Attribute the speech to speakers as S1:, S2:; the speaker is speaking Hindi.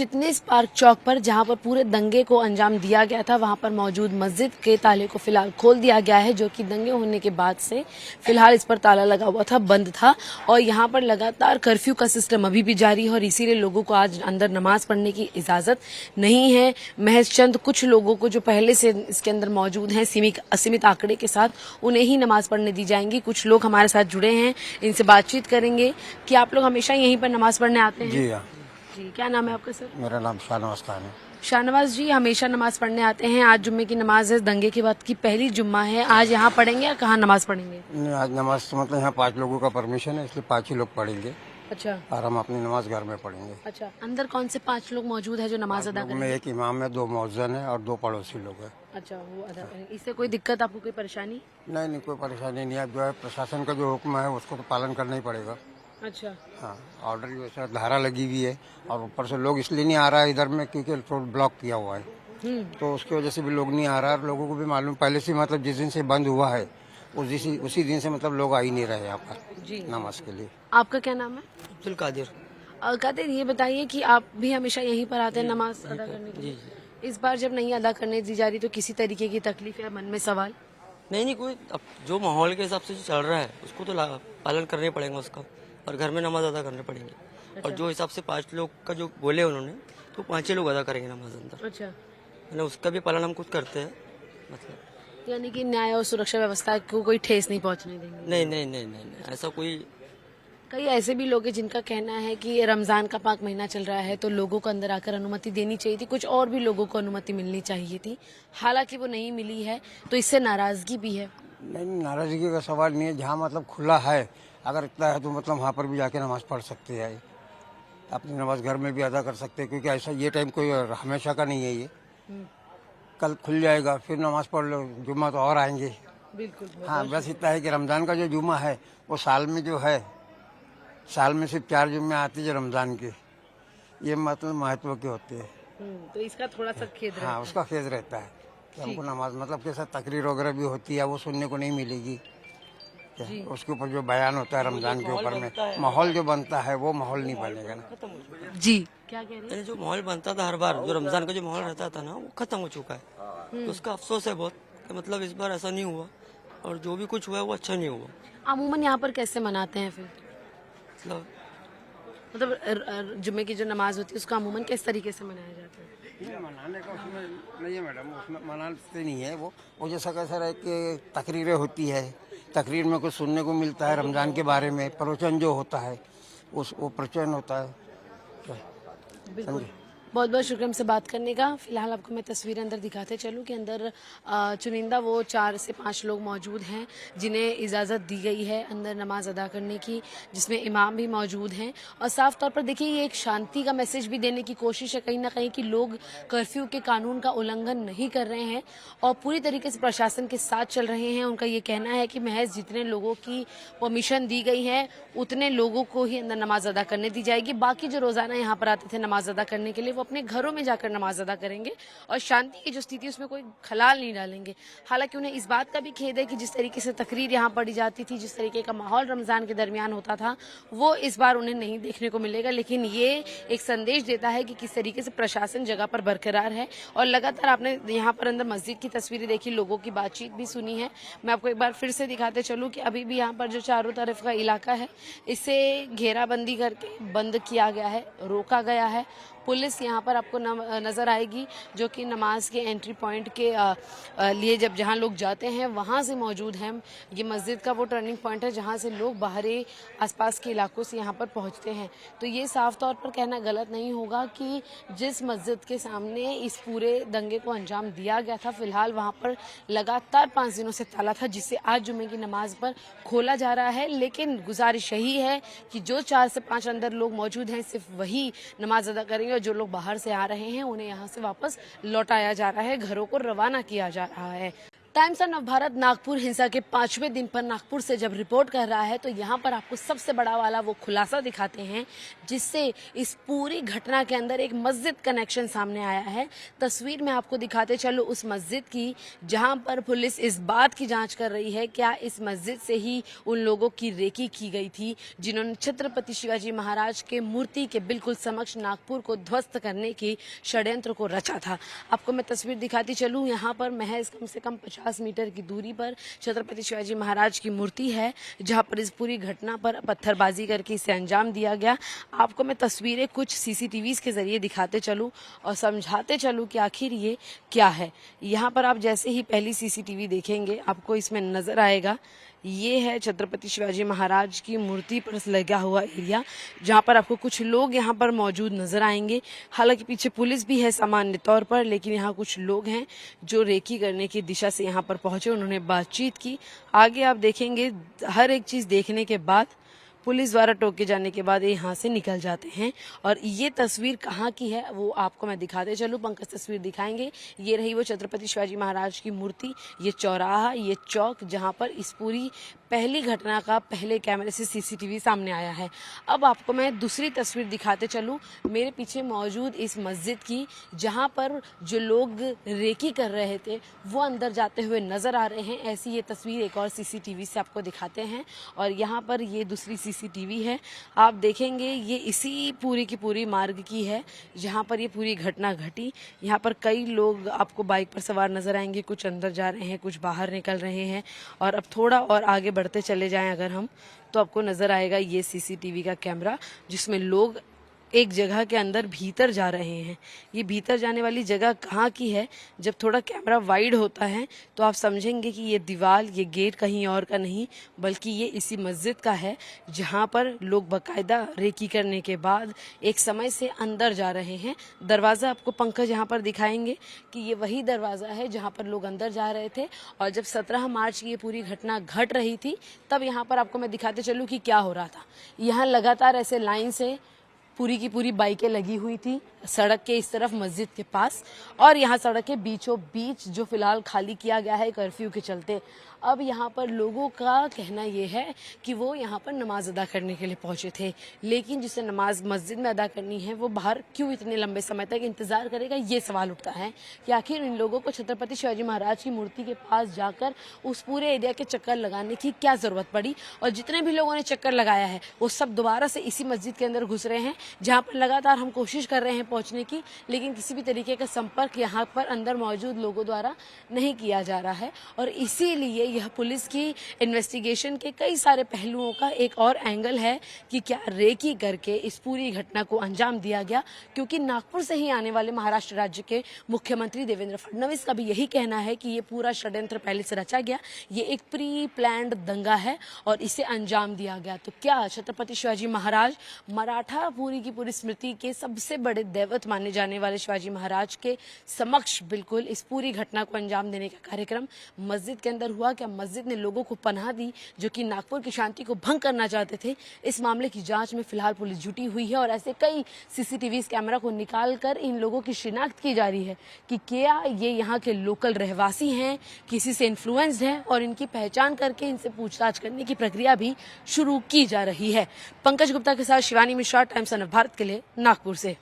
S1: चितनेस पार्क चौक पर जहां पर पूरे दंगे को अंजाम दिया गया था, वहां पर मौजूद मस्जिद के ताले को फिलहाल खोल दिया गया है, जो कि दंगे होने के बाद से फिलहाल इस पर ताला लगा हुआ था, बंद था। और यहां पर लगातार कर्फ्यू का सिस्टम अभी भी जारी है और इसीलिए लोगों को आज अंदर नमाज पढ़ने की इजाजत नहीं है। महज चंद कुछ लोगों को जो पहले से इसके अंदर मौजूद हैं असीमित आंकड़े के साथ, उन्हें ही नमाज पढ़ने दी जाएंगी। कुछ लोग हमारे साथ जुड़े हैं, इनसे बातचीत करेंगे कि आप लोग हमेशा यहीं पर नमाज पढ़ने आते हैं?
S2: जी हाँ।
S1: जी, क्या नाम है आपका सर?
S2: मेरा नाम शाहनवाज खान है।
S1: शाहनवाज जी, हमेशा नमाज पढ़ने आते हैं। आज जुम्मे की नमाज है, दंगे के बाद की पहली जुम्मा है। आज यहाँ पढ़ेंगे या कहाँ नमाज पढ़ेंगे?
S2: नहीं, आज नमाज तो मतलब यहाँ 5 लोगों का परमिशन है, इसलिए 5 ही लोग पढ़ेंगे
S1: अच्छा
S2: और हम अपनी नमाज घर में पढ़ेंगे।
S1: अच्छा, अंदर कौन से 5 लोग मौजूद है जो नमाज अदा
S2: लोगों
S1: करेंगे?
S2: में एक इमाम है, 2 मौजन है और 2 पड़ोसी लोग हैं।
S1: अच्छा, वो अदा करेंगे। इससे कोई दिक्कत, आपको कोई परेशानी?
S2: नहीं, कोई परेशानी नहीं है। जो है प्रशासन का जो हुक्म है उसको तो पालन करना ही पड़ेगा।
S1: अच्छा,
S2: हाँ, ऑर्डर की वजह से धारा लगी हुई है और ऊपर से लोग इसलिए नहीं आ रहा है इधर में क्योंकि रोड ब्लॉक किया हुआ है, तो उसकी वजह से भी लोग नहीं आ रहा है। लोगों को भी मालूम पहले से, मतलब जिस दिन से बंद हुआ है उसी दिन से मतलब लोग आ ही नहीं रहे यहाँ पर
S1: जी।
S2: नमाज के लिए।
S1: आपका क्या नाम है?
S3: अब्दुल कादिर।
S1: कादिर, ये बताइए कि आप भी हमेशा यहीं पर आते हैं नमाज अदा करने के लिए? इस बार जब नहीं अदा करने दी जा रही तो किसी तरीके की तकलीफ या मन में सवाल?
S3: नहीं, कोई अब जो माहौल के हिसाब से जो चल रहा है उसको तो पालन करने पड़ेगा उसका, और घर में नमाज अदा करने पड़ेंगे। और जो हिसाब से 5 लोग का जो बोले उन्होंने, तो 5 ही लोग अदा करेंगे नमाज अंदर।
S1: अच्छा,
S3: है ना, उसका भी पालन हम खुद करते हैं। मतलब
S1: यानी कि न्याय और सुरक्षा व्यवस्था को कोई ठेस नहीं पहुंचने देंगे?
S3: नहीं, ऐसा कोई।
S1: कई ऐसे भी लोग हैं जिनका कहना है कि रमजान का पाक महीना चल रहा है तो लोगों को अंदर आकर अनुमति देनी चाहिए थी, कुछ और भी लोगों को अनुमति मिलनी चाहिए थी, हालांकि वो नहीं मिली है, तो इससे नाराजगी भी है।
S2: नहीं, नाराजगी का सवाल नहीं है। जहाँ मतलब खुला है, अगर इतना है तो मतलब वहाँ पर भी जाके नमाज पढ़ सकते हैं, अपनी नमाज घर में भी अदा कर सकते हैं, क्योंकि ऐसा ये टाइम कोई हमेशा का नहीं है। ये कल खुल जाएगा, फिर नमाज पढ़ लो, जुम्मा तो और आएंगे।
S1: बिल्कुल।
S2: हाँ, बस इतना है कि रमजान का जो जुम्मा है वो साल में जो है, साल में सिर्फ 4 जुम्मे आते हैं रमजान के, ये मतलब महत्व के होते हैं।
S1: तो इसका थोड़ा सा खेद रहता है।
S2: हाँ, उसका खेद रहता है कि हमको नमाज मतलब कैसा तकरीर वगैरह भी होती है, वो सुनने को नहीं मिलेगी। उसके ऊपर जो बयान होता है रमजान के ऊपर में, माहौल जो बनता है वो माहौल नहीं बनेगा ना।
S1: जी, क्या कह रहे हैं?
S3: जो माहौल बनता था हर बार, जो रमजान का जो माहौल रहता था ना, वो खत्म हो चुका है। तो उसका अफसोस है बहुत कि मतलब इस बार ऐसा नहीं हुआ, और जो भी कुछ हुआ है वो अच्छा नहीं हुआ।
S1: अमूमन यहाँ पर कैसे मनाते हैं फिर? मतलब जुम्मे की जो नमाज होती है उसको अमूमन किस तरीके से मनाया जाता है?
S2: मनाने का उसमें नहीं है मैडम, उसमें मनाते नहीं है। वो जैसा कैसा है कि तकरीरें होती है, तकरीर में कुछ सुनने को मिलता है रमजान के बारे में, प्रवचन जो होता है वो प्रवचन होता है।
S1: बिल्कुल, बहुत बहुत शुक्रिया हमसे बात करने का। फिलहाल आपको मैं तस्वीरें अंदर दिखाते चलूँ कि अंदर चुनिंदा वो 4 से 5 लोग मौजूद हैं जिन्हें इजाज़त दी गई है अंदर नमाज अदा करने की, जिसमें इमाम भी मौजूद हैं। और साफ तौर पर देखिए, ये एक शांति का मैसेज भी देने की कोशिश है कहीं ना कहीं कि लोग कर्फ्यू के कानून का उल्लंघन नहीं कर रहे हैं और पूरी तरीके से प्रशासन के साथ चल रहे हैं। उनका ये कहना है कि महज जितने लोगों की परमिशन दी गई है उतने लोगों को ही अंदर नमाज अदा करने दी जाएगी। बाकी जो रोजाना यहाँ पर आते थे नमाज अदा करने के लिए, वो अपने घरों में जाकर नमाज अदा करेंगे और शांति की जो स्थिति उसमें कोई खलाल नहीं डालेंगे। हालांकि उन्हें इस बात का भी खेद है कि जिस तरीके से तकरीर यहाँ पढ़ी जाती थी, जिस तरीके का माहौल रमजान के दरमियान होता था, वो इस बार उन्हें नहीं देखने को मिलेगा। लेकिन ये एक संदेश देता है कि किस तरीके से प्रशासन जगह पर बरकरार है। और लगातार आपने यहाँ पर अंदर मस्जिद की तस्वीरें देखी, लोगों की बातचीत भी सुनी है। मैं आपको एक बार फिर से दिखाते चलूँ कि अभी भी यहाँ पर जो चारों तरफ का इलाका है, इसे घेराबंदी करके बंद किया गया है, रोका गया है। पुलिस यहाँ पर आपको नज़र आएगी जो कि नमाज के एंट्री पॉइंट के लिए जब जहाँ लोग जाते हैं वहाँ से मौजूद है। ये मस्जिद का वो टर्निंग पॉइंट है जहाँ से लोग बाहरी आसपास के इलाकों से यहाँ पर पहुँचते हैं। तो ये साफ तौर पर कहना गलत नहीं होगा कि जिस मस्जिद के सामने इस पूरे दंगे को अंजाम दिया गया था, फिलहाल वहाँ पर लगातार 5 दिनों से ताला था, जिसे आज जुम्मे की नमाज पर खोला जा रहा है। लेकिन गुजारिश यही है कि जो 4 से 5 अंदर लोग मौजूद हैं सिर्फ वही नमाज अदा करेंगे और जो लोग बाहर से आ रहे हैं उन्हें यहाँ से वापस लौटाया जा रहा है, घरों को रवाना किया जा रहा है। टाइम्स ऑफ नवभारत नागपुर हिंसा के 5वें दिन पर नागपुर से जब रिपोर्ट कर रहा है तो यहाँ पर आपको सबसे बड़ा वाला वो खुलासा दिखाते हैं जिससे इस पूरी घटना के अंदर एक मस्जिद कनेक्शन सामने आया है। तस्वीर में आपको दिखाते चलो उस मस्जिद की जहाँ पर पुलिस इस बात की जांच कर रही है क्या इस मस्जिद से ही उन लोगों की रेकी की गई थी जिन्होंने छत्रपति शिवाजी महाराज के मूर्ति के बिल्कुल समक्ष नागपुर को ध्वस्त करने की षड्यंत्र को रचा था। आपको मैं तस्वीर दिखाती चलूँ, यहाँ पर महज कम से कम 50 मीटर की दूरी पर छत्रपति शिवाजी महाराज की मूर्ति है जहां पर इस पूरी घटना पर पत्थरबाजी करके इसे अंजाम दिया गया। आपको मैं तस्वीरें कुछ सीसीटीवी के जरिए दिखाते चलूं और समझाते चलूं कि आखिर ये क्या है। यहाँ पर आप जैसे ही पहली सीसीटीवी देखेंगे आपको इसमें नजर आएगा ये है छत्रपति शिवाजी महाराज की मूर्ति पर लगा हुआ एरिया जहां पर आपको कुछ लोग यहां पर मौजूद नजर आएंगे। हालांकि पीछे पुलिस भी है सामान्य तौर पर, लेकिन यहाँ कुछ लोग हैं जो रेकी करने की दिशा से यहां पर पहुंचे, उन्होंने बातचीत की। आगे आप देखेंगे हर एक चीज देखने के बाद पुलिस द्वारा टोके जाने के बाद ये यहाँ से निकल जाते हैं। और ये तस्वीर कहाँ की है वो आपको मैं दिखाते चलूँ। पंकज तस्वीर दिखाएंगे। ये रही वो छत्रपति शिवाजी महाराज की मूर्ति, ये चौराहा, ये चौक जहाँ पर इस पूरी पहली घटना का पहले कैमरे से सीसीटीवी सामने आया है। अब आपको मैं दूसरी तस्वीर दिखाते चलूँ मेरे पीछे मौजूद इस मस्जिद की जहाँ पर जो लोग रेकी कर रहे थे वो अंदर जाते हुए नजर आ रहे हैं। ऐसी ये तस्वीर एक और सीसीटीवी से आपको दिखाते हैं और यहाँ पर ये दूसरी सीसीटीवी है। आप देखेंगे ये इसी पूरी की पूरी मार्ग की है जहाँ पर ये पूरी घटना घटी। यहाँ पर कई लोग आपको बाइक पर सवार नजर आएंगे, कुछ अंदर जा रहे हैं, कुछ बाहर निकल रहे हैं। और अब थोड़ा और आगे बढ़ते चले जाएं अगर हम तो आपको नजर आएगा ये सीसीटीवी का कैमरा जिसमें लोग एक जगह के अंदर भीतर जा रहे हैं। ये भीतर जाने वाली जगह कहाँ की है, जब थोड़ा कैमरा वाइड होता है तो आप समझेंगे कि ये दीवार, ये गेट कहीं और का नहीं बल्कि ये इसी मस्जिद का है जहाँ पर लोग बाकायदा रेकी करने के बाद एक समय से अंदर जा रहे हैं। दरवाज़ा आपको पंकज यहाँ पर दिखाएंगे कि ये वही दरवाज़ा है जहाँ पर लोग अंदर जा रहे थे। और जब 17 मार्च की ये पूरी घटना घट रही थी तब यहाँ पर आपको मैं दिखाते चलूँ कि क्या हो रहा था। यहाँ लगातार ऐसे लाइन से पूरी की पूरी बाइकें लगी हुई थी सड़क के इस तरफ मस्जिद के पास, और यहाँ सड़क के बीचों बीच जो फिलहाल खाली किया गया है कर्फ्यू के चलते। अब यहाँ पर लोगों का कहना ये है कि वो यहाँ पर नमाज अदा करने के लिए पहुंचे थे, लेकिन जिसे नमाज मस्जिद में अदा करनी है वो बाहर क्यों इतने लंबे समय तक इंतजार करेगा। ये सवाल उठता है कि आखिर इन लोगों को छत्रपति शिवाजी महाराज की मूर्ति के पास जाकर उस पूरे एरिया के चक्कर लगाने की क्या जरूरत पड़ी। और जितने भी लोगों ने चक्कर लगाया है वो सब दोबारा से इसी मस्जिद के अंदर घुस रहे हैं जहाँ पर लगातार हम कोशिश कर रहे हैं पहुंचने की, लेकिन किसी भी तरीके का संपर्क यहाँ पर अंदर मौजूद लोगों द्वारा नहीं किया जा रहा है। और इसीलिए यह पुलिस की इन्वेस्टिगेशन के कई सारे पहलुओं का एक और एंगल है कि क्या रेकी करके इस पूरी घटना को अंजाम दिया गया, क्योंकि नागपुर से ही आने वाले महाराष्ट्र राज्य के मुख्यमंत्री देवेंद्र फडणवीस का भी यही कहना है कि ये पूरा षड्यंत्र पहले से रचा गया, ये एक प्री प्लान्ड दंगा है और इसे अंजाम दिया गया। तो क्या छत्रपति शिवाजी महाराज, मराठा पूरी की पूरी स्मृति के सबसे बड़े दैवत माने जाने वाले शिवाजी महाराज के समक्ष बिल्कुल इस पूरी घटना को अंजाम देने का कार्यक्रम मस्जिद के अंदर हुआ? क्या मस्जिद ने लोगों को पनाह दी जो कि नागपुर की शांति को भंग करना चाहते थे? इस मामले की जांच में फिलहाल पुलिस जुटी हुई है और ऐसे कई सीसीटीवी कैमरा को निकाल कर इन लोगों की शिनाख्त की जा रही है कि क्या ये यहाँ के लोकल रहवासी हैं, किसी से इन्फ्लुएंस्ड हैं, और इनकी पहचान करके इनसे पूछताछ करने की प्रक्रिया भी शुरू की जा रही है। पंकज गुप्ता के साथ शिवानी मिश्रा, टाइम्स ऑफ भारत के लिए नागपुर से।